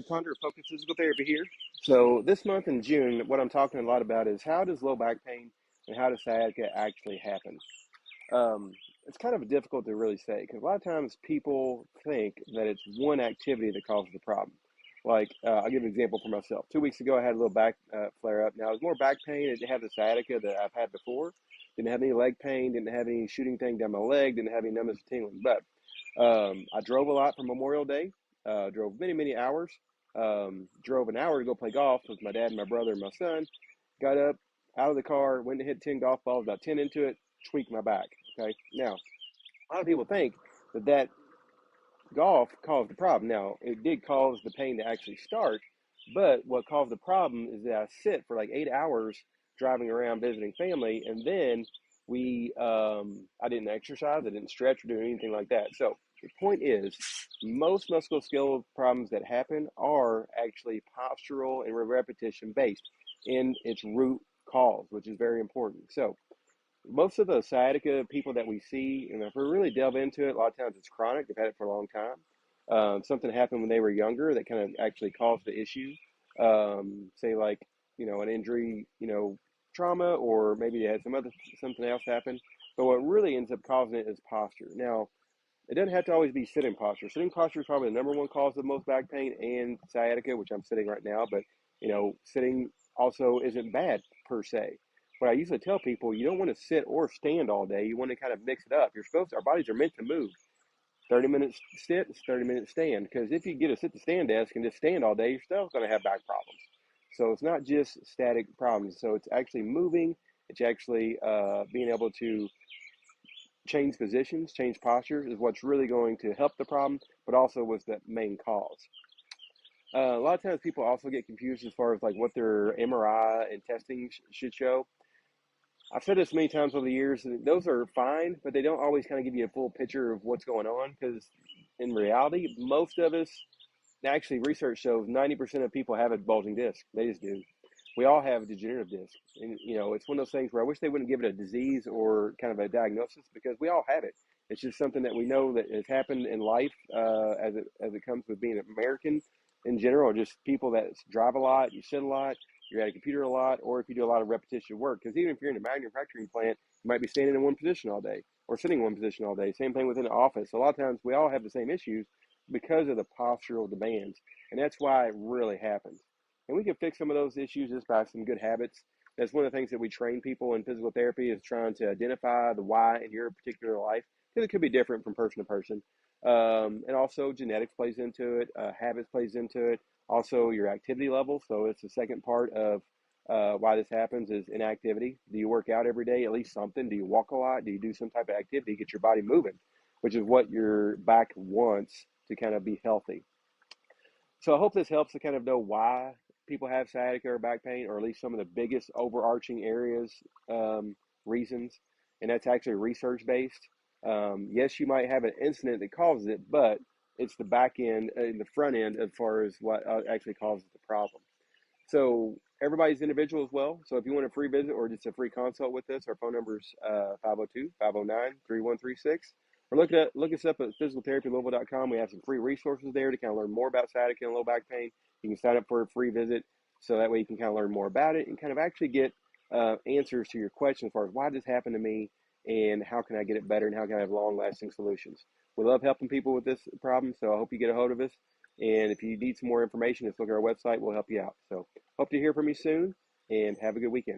Ponder of Focus Physical Therapy here. So this month in June, what I'm talking a lot about is how does low back pain and how does sciatica actually happen? Um, it's kind of difficult to really say because a lot of times people think that it's one activity that causes the problem. Like, I'll give an example for myself. 2 weeks ago, I had a little back flare up. Now, it was more back pain. It didn't have the sciatica that I've had before. Didn't have any leg pain. Didn't have any shooting thing down my leg. Didn't have any numbness or tingling. But I drove a lot for Memorial Day. Drove many, many hours. Drove an hour to go play golf with my dad and my brother and my son. Got up out of the car, went to hit 10 golf balls, about 10 into it, tweaked my back. Okay. Now, a lot of people think that golf caused the problem. Now, it did cause the pain to actually start, but what caused the problem is that I sit for like 8 hours driving around visiting family, and then I didn't exercise, I didn't stretch or do anything like that. So the point is, most musculoskeletal problems that happen are actually postural and repetition based in its root cause, which is very important. So most of the sciatica people that we see, and if we really delve into it, a lot of times it's chronic. They've had it for a long time. Something happened when they were younger that kind of actually caused the issue. Say like, an injury, trauma, or maybe they had something else happen. But what really ends up causing it is posture. Now, it doesn't have to always be sitting posture. Sitting posture is probably the number one cause of most back pain and sciatica, which I'm sitting right now. But, sitting also isn't bad per se. What I usually tell people, you don't want to sit or stand all day. You want to kind of mix it up. Our bodies are meant to move. 30 minutes sit, 30 minutes stand. Because if you get a sit to stand desk and just stand all day, you're still going to have back problems. So it's not just static problems. So it's actually moving. It's actually being able to change positions, change postures is what's really going to help the problem, but also was the main cause. A lot of times people also get confused as far as like what their MRI and testing should show. I've said this many times over the years, and those are fine, but they don't always kind of give you a full picture of what's going on because in reality, most of us, actually research shows 90% of people have a bulging disc. They just do. We all have a degenerative disc. And, it's one of those things where I wish they wouldn't give it a disease or kind of a diagnosis because we all have it. It's just something that we know that has happened in life as it comes with being an American in general, or just people that drive a lot, you sit a lot, you're at a computer a lot, or if you do a lot of repetition work. Because even if you're in a manufacturing plant, you might be standing in one position all day or sitting in one position all day. Same thing within the office. So a lot of times we all have the same issues because of the postural demands. And that's why it really happens. And we can fix some of those issues just by some good habits. That's one of the things that we train people in physical therapy is trying to identify the why in your particular life, because it could be different from person to person. And also genetics plays into it, habits plays into it, also your activity level. So it's the second part of why this happens is inactivity. Do you work out every day, at least something? Do you walk a lot? Do you do some type of activity, get your body moving, which is what your back wants to kind of be healthy. So I hope this helps to kind of know why people have sciatica or back pain, or at least some of the biggest overarching areas, reasons, and that's actually research based. Yes, you might have an incident that causes it, but it's the back end and the front end as far as what actually causes the problem. So everybody's individual as well. So if you want a free visit or just a free consult with us, our phone number is 502-509-3136. Or look us up at physicaltherapylouisville.com. We have some free resources there to kind of learn more about sciatica and low back pain. You can sign up for a free visit so that way you can kind of learn more about it and kind of actually get answers to your questions as far as why did this happen to me and how can I get it better and how can I have long-lasting solutions. We love helping people with this problem, so I hope you get a hold of us. And if you need some more information, just look at our website. We'll help you out. So hope to hear from you soon, and have a good weekend.